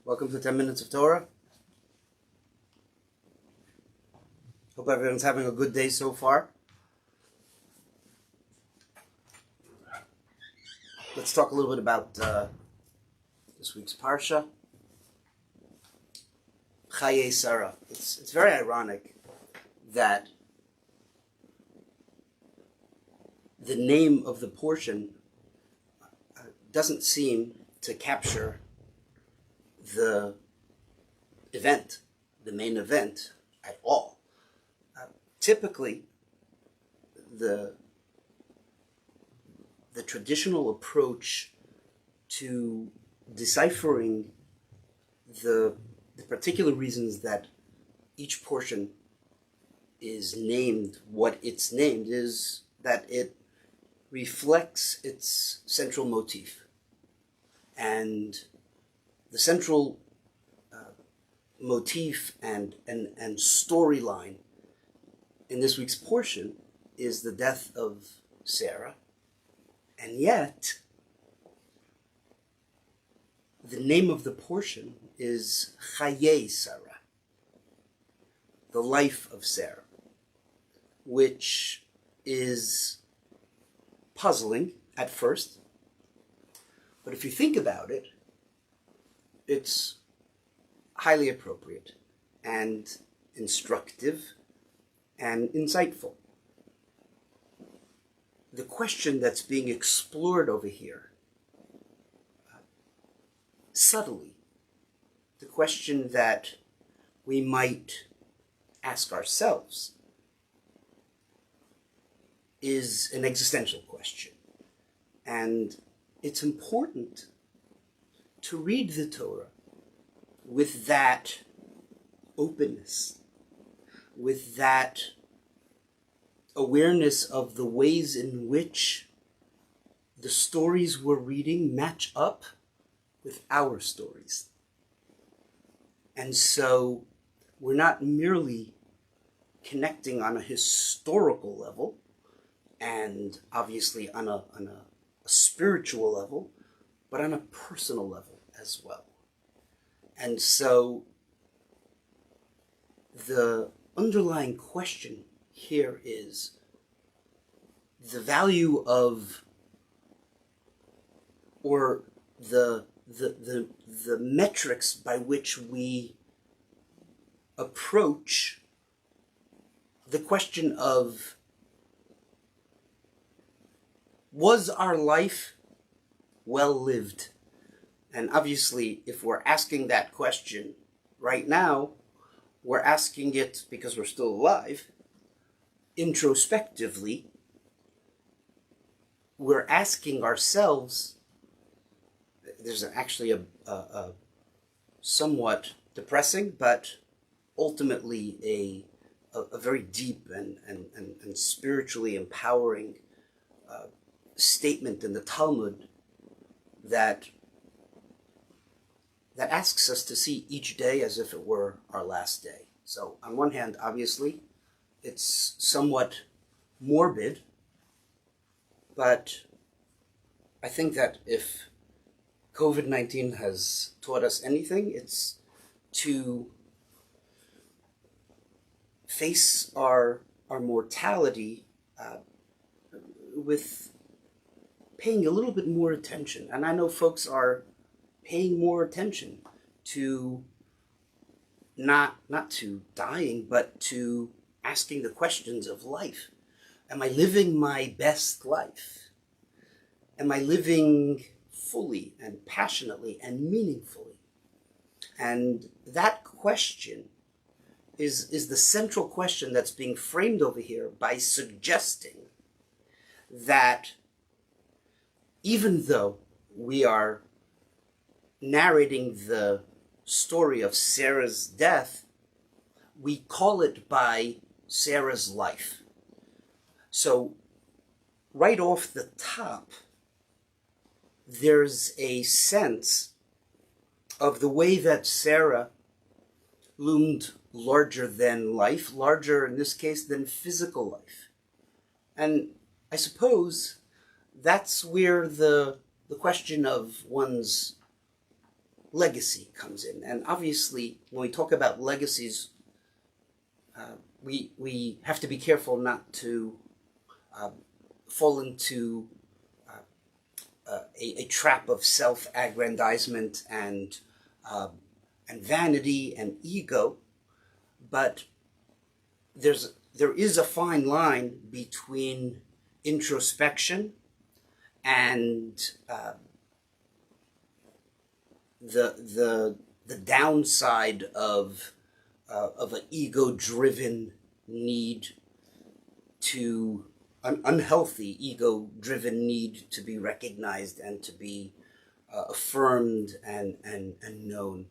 Welcome to 10 Minutes of Torah. Hope everyone's having a good day so far. Let's talk a little bit about this week's Parsha, Chayei Sarah. It's very ironic that the name of the portion doesn't seem to capture the event, the main event, at all. Typically, the traditional approach to deciphering the particular reasons that each portion is named what it's named is that it reflects its central motif. And the central motif and storyline in this week's portion is the death of Sarah. And yet, the name of the portion is Chayei Sarah, the life of Sarah, which is puzzling at first. But if you think about it, it's highly appropriate and instructive and insightful. The question that's being explored over here, subtly, the question that we might ask ourselves, is an existential question. And it's important to read the Torah with that openness, with that awareness of the ways in which the stories we're reading match up with our stories. And so we're not merely connecting on a historical level and obviously on a spiritual level, but on a personal level as well. And so the underlying question here is the value of, or the metrics by which we approach the question of, was our life well lived? And obviously, if we're asking that question right now, we're asking it because we're still alive. Introspectively, we're asking ourselves, there's actually a somewhat depressing, but ultimately a very deep and spiritually empowering statement in the Talmud that asks us to see each day as if it were our last day. So on one hand, obviously, it's somewhat morbid, but I think that if COVID-19 has taught us anything, it's to face our mortality with paying a little bit more attention. And I know folks are paying more attention to not to dying, but to asking the questions of life. Am I living my best life? Am I living fully and passionately and meaningfully? And that question is the central question that's being framed over here by suggesting that even though we are narrating the story of Sarah's death, we call it by Sarah's life. So right off the top, there's a sense of the way that Sarah loomed larger than life, larger in this case than physical life. And I suppose that's where the question of one's legacy comes in. And obviously, when we talk about legacies, we have to be careful not to fall into a trap of self-aggrandizement and vanity and ego. But there is a fine line between introspection and the downside of an ego-driven need to an unhealthy ego-driven need to be recognized and to be affirmed and known.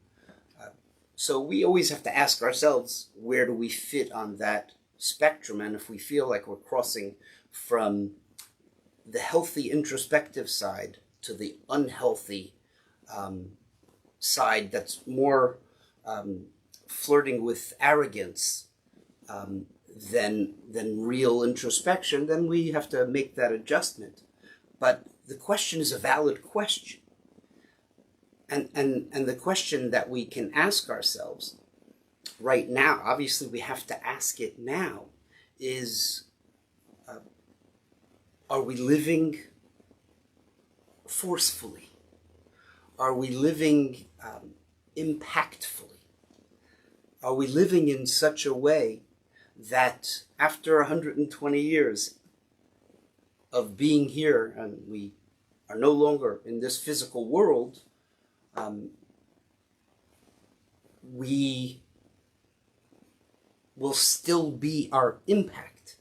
So we always have to ask ourselves, where do we fit on that spectrum? And if we feel like we're crossing from the healthy introspective side to the unhealthy side that's more flirting with arrogance than real introspection, then we have to make that adjustment. But the question is a valid question. And the question that we can ask ourselves right now, obviously we have to ask it now, is are we living forcefully? Are we living impactfully? Are we living in such a way that after 120 years of being here, and we are no longer in this physical world, we will still be, our impact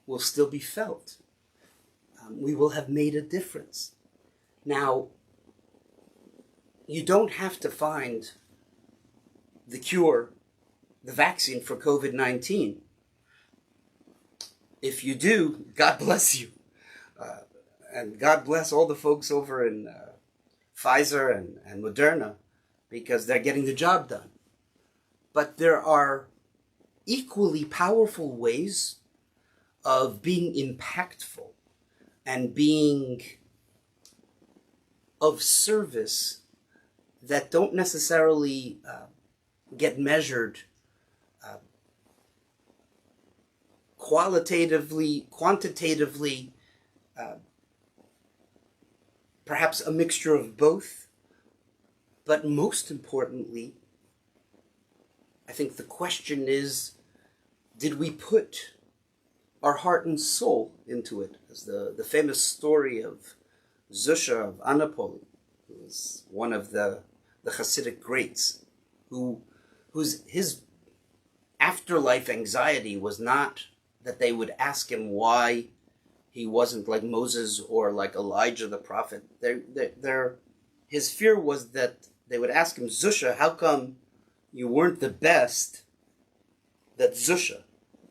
will still be felt. We will have made a difference. Now, you don't have to find the cure, the vaccine for COVID-19. If you do, God bless you. And God bless all the folks over in Pfizer and Moderna, because they're getting the job done. But there are equally powerful ways of being impactful and being of service that don't necessarily get measured qualitatively, quantitatively, perhaps a mixture of both. But most importantly, I think the question is, did we put our heart and soul into it? As the famous story of Zusha of Anapoli, who was one of the Hasidic greats, his afterlife anxiety was not that they would ask him why he wasn't like Moses or like Elijah the prophet. His fear was that they would ask him, Zusha, how come you weren't the best that Zusha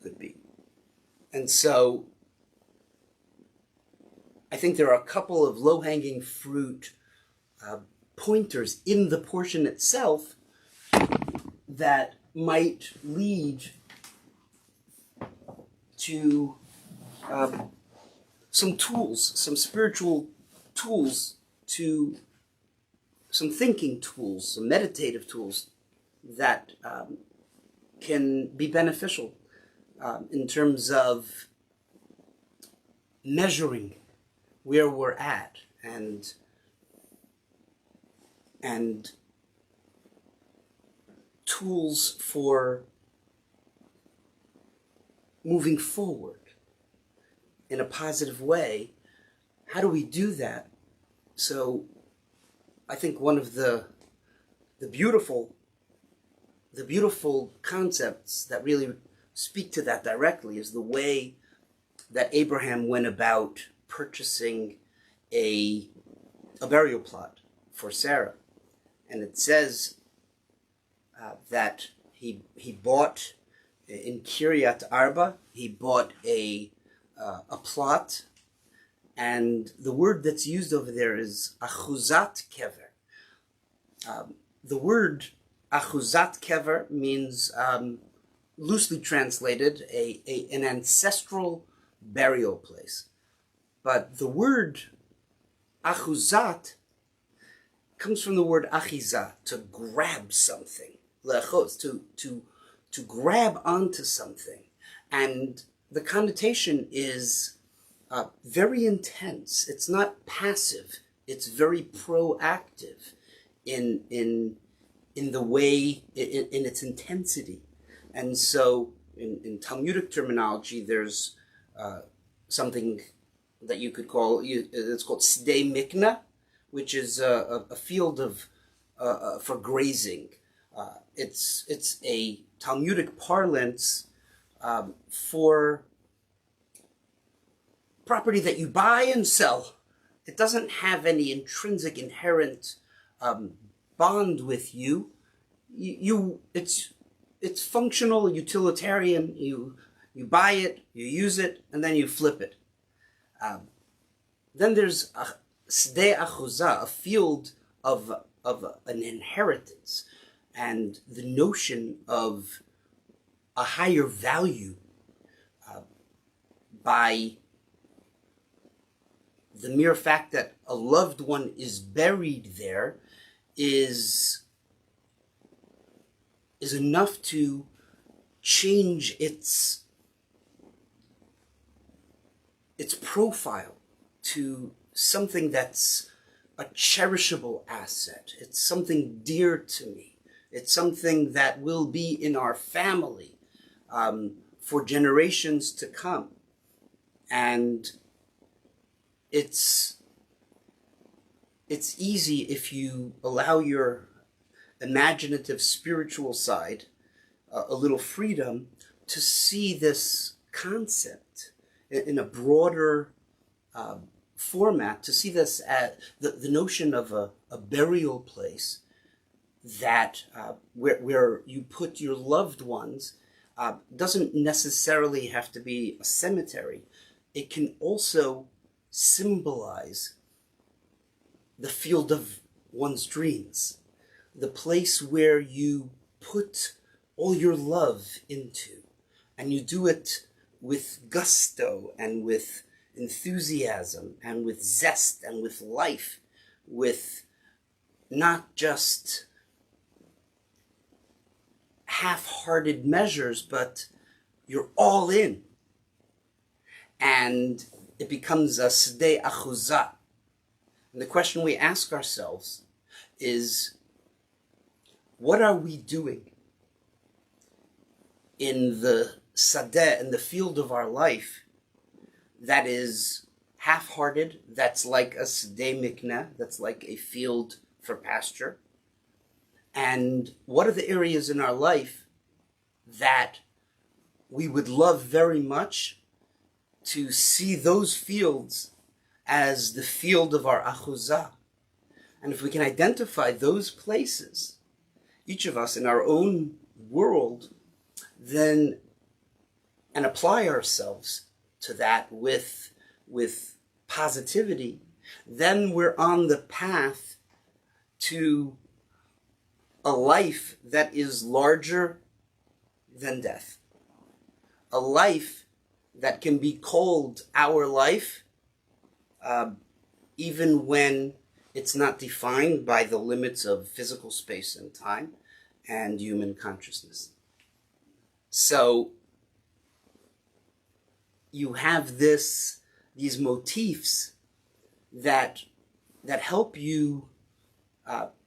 could be? And so I think there are a couple of low-hanging fruit pointers in the portion itself that might lead to some tools, some spiritual tools, to some thinking tools, some meditative tools that can be beneficial in terms of measuring where we're at and tools for moving forward in a positive way. How do we do that? So I think one of the beautiful concepts that really speak to that directly is the way that Abraham went about purchasing a burial plot for Sarah. And it says that he bought in Kiryat Arba, he bought a plot, and the word that's used over there is achuzat kever. The word achuzat kever means, loosely translated, an ancestral burial place. But the word achuzat comes from the word achiza, to grab something, le'achos, to grab onto something. And the connotation is very intense. It's not passive. It's very proactive in the way, in its intensity. And so in Talmudic terminology, there's something that you could call, it's called sdei mikna, which is a field of for grazing. It's a Talmudic parlance for property that you buy and sell. It doesn't have any intrinsic, inherent bond with you. It's functional, utilitarian. You buy it, you use it, and then you flip it. Then there's a sdei achuzah, a field of an inheritance, and the notion of a higher value by the mere fact that a loved one is buried there is enough to change its profile to something that's a cherishable asset. It's something dear to me. It's something that will be in our family for generations to come. And it's easy, if you allow your imaginative spiritual side a little freedom, to see this concept in a broader format, to see this as the notion of a burial place that where you put your loved ones. Doesn't necessarily have to be a cemetery. It can also symbolize the field of one's dreams, the place where you put all your love into, and you do it with gusto and with enthusiasm and with zest and with life, with not just half-hearted measures, but you're all in. And it becomes a sdei achuzah. And the question we ask ourselves is, what are we doing in the sadeh, in the field of our life, that is half-hearted, that's like a sdei mikneh, that's like a field for pasture? And what are the areas in our life that we would love very much to see those fields as the field of our achuzah? And if we can identify those places, each of us in our own world, then, and apply ourselves to that with positivity, then we're on the path to a life that is larger than death. A life that can be called our life, even when it's not defined by the limits of physical space and time and human consciousness. So you have these motifs that help you,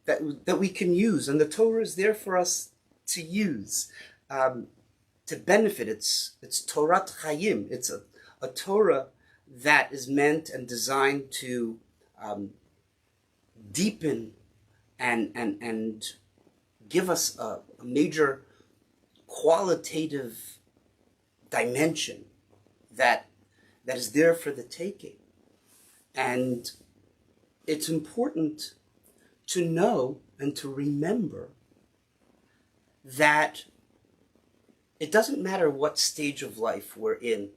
that we can use, and the Torah is there for us to use, to benefit. It's Torat Chayim. It's a Torah that is meant and designed to deepen and give us a major qualitative dimension that is there for the taking. And it's important to know and to remember that it doesn't matter what stage of life we're in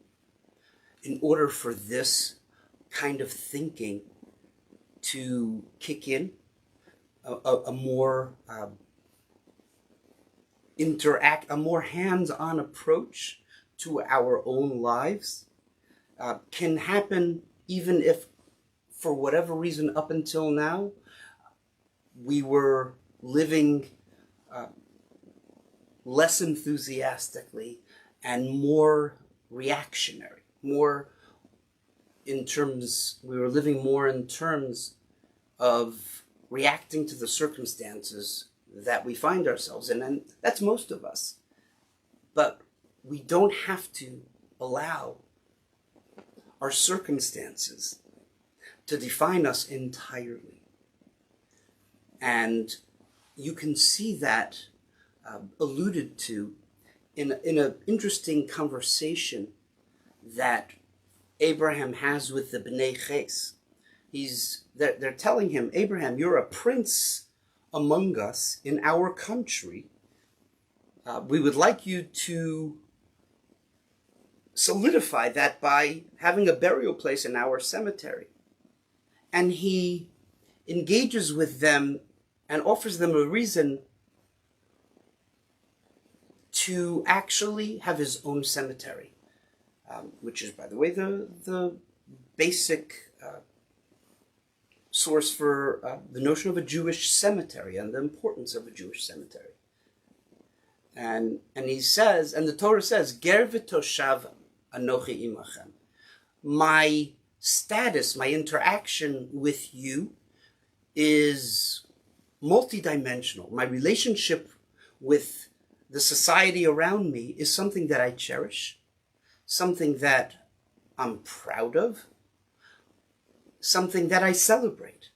order for this kind of thinking to kick in, a more a more hands-on approach to our own lives can happen, even if, for whatever reason, up until now, we were living less enthusiastically and more reactionary, we were living more in terms of reacting to the circumstances that we find ourselves in, and that's most of us. But we don't have to allow our circumstances to define us entirely. And you can see that alluded to in an interesting conversation that Abraham has with the Bnei Ches. They're telling him, Abraham, you're a prince among us in our country. We would like you to solidify that by having a burial place in our cemetery. And he engages with them and offers them a reason to actually have his own cemetery, which is, by the way, the basic source for the notion of a Jewish cemetery and the importance of a Jewish cemetery. And he says, and the Torah says, Ger v'toshav anochi imachem. My status, my interaction with you is multidimensional. My relationship with the society around me is something that I cherish, something that I'm proud of, something that I celebrate.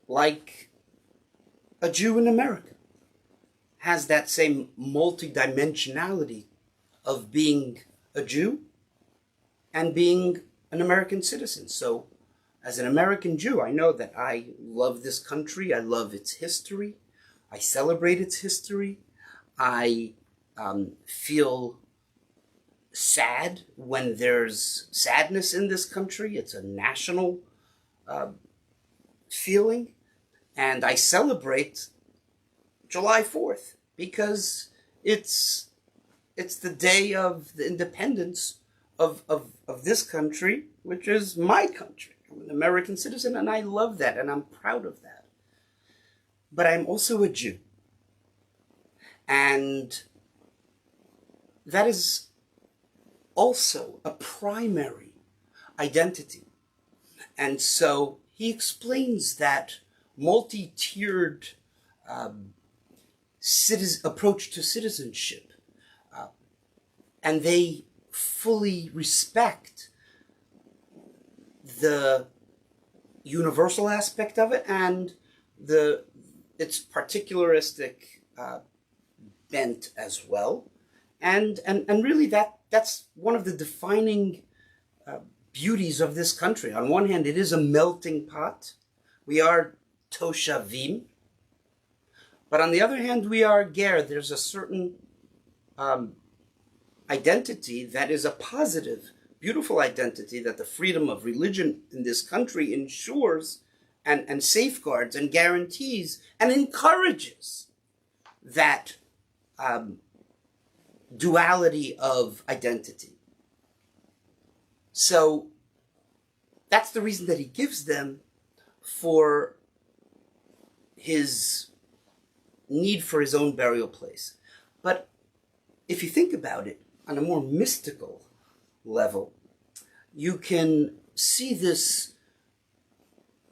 Like a Jew in America has that same multidimensionality of being a Jew and being an American citizen. So as an American Jew, I know that I love this country, I love its history, I celebrate its history, I feel sad when there's sadness in this country. It's a national feeling, and I celebrate July 4th because it's the day of the independence of this country, which is my country. I'm an American citizen, and I love that, and I'm proud of that. But I'm also a Jew, and that is also a primary identity. And so he explains that multi-tiered approach to citizenship, and they fully respect the universal aspect of it and its particularistic bent as well. And really that's one of the defining beauties of this country. On one hand, it is a melting pot. We are toshavim. But on the other hand, we are ger. There's a certain identity that is a positive, beautiful identity that the freedom of religion in this country ensures and safeguards and guarantees and encourages that duality of identity. So that's the reason that he gives them for his need for his own burial place. But if you think about it on a more mystical level, you can see this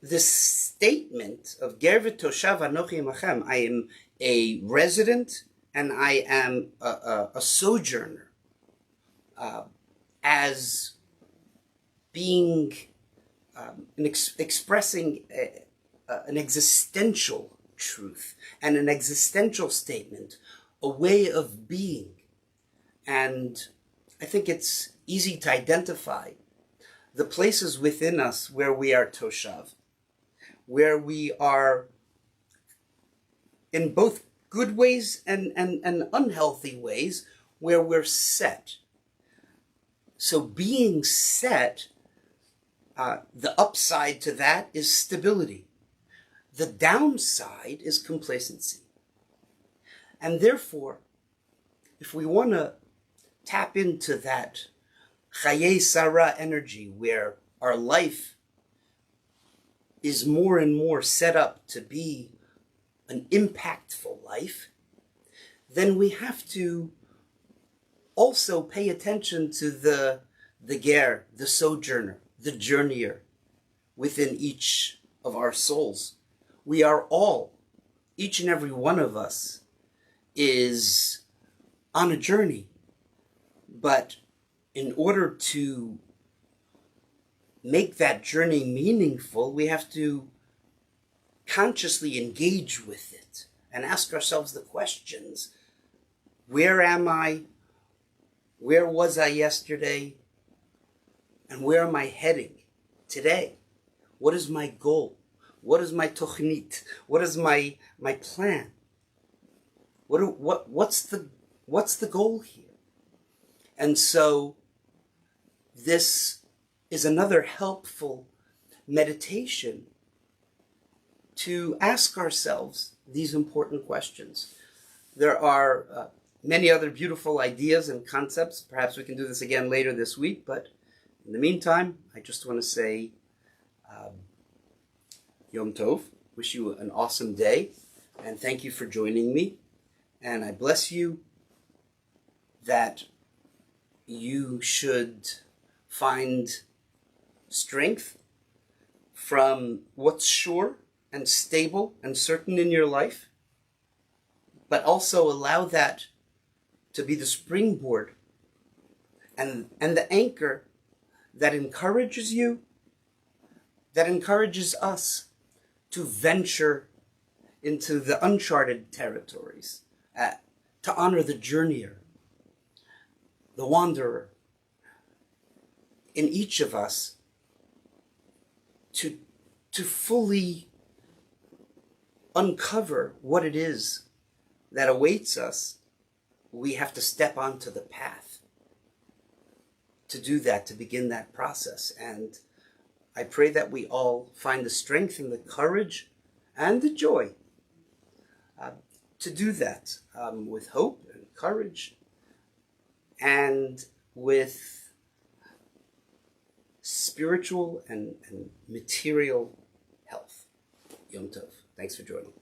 statement of Ger v'toshav anochi imachem. I am a resident and I am a sojourner, as being expressing an existential truth and an existential statement, a way of being. And I think it's easy to identify the places within us where we are toshav, where we are in both good ways and unhealthy ways, where we're set. So being set, the upside to that is stability. The downside is complacency. And therefore, if we want to tap into that Chayei Sarah energy where our life is more and more set up to be an impactful life, then we have to also pay attention to the ger, the sojourner, the journeyer within each of our souls. We are all, each and every one of us, is on a journey. But in order to make that journey meaningful, we have to consciously engage with it and ask ourselves the questions. Where am I? Where was I yesterday? And where am I heading today? What is my goal? What is my tochnit? What is my plan? What's the goal here? And so this is another helpful meditation to ask ourselves these important questions. There are many other beautiful ideas and concepts. Perhaps we can do this again later this week, but in the meantime, I just want to say Yom Tov. Wish you an awesome day, and thank you for joining me. And I bless you that you should find strength from what's sure and stable and certain in your life, but also allow that to be the springboard and the anchor that encourages you, that encourages us to venture into the uncharted territories, to honor the journeyer, the wanderer in each of us, to fully uncover what it is that awaits us. We have to step onto the path to do that, to begin that process. And I pray that we all find the strength and the courage and the joy to do that with hope and courage and with spiritual and material health. Yom Tov. Thanks for joining.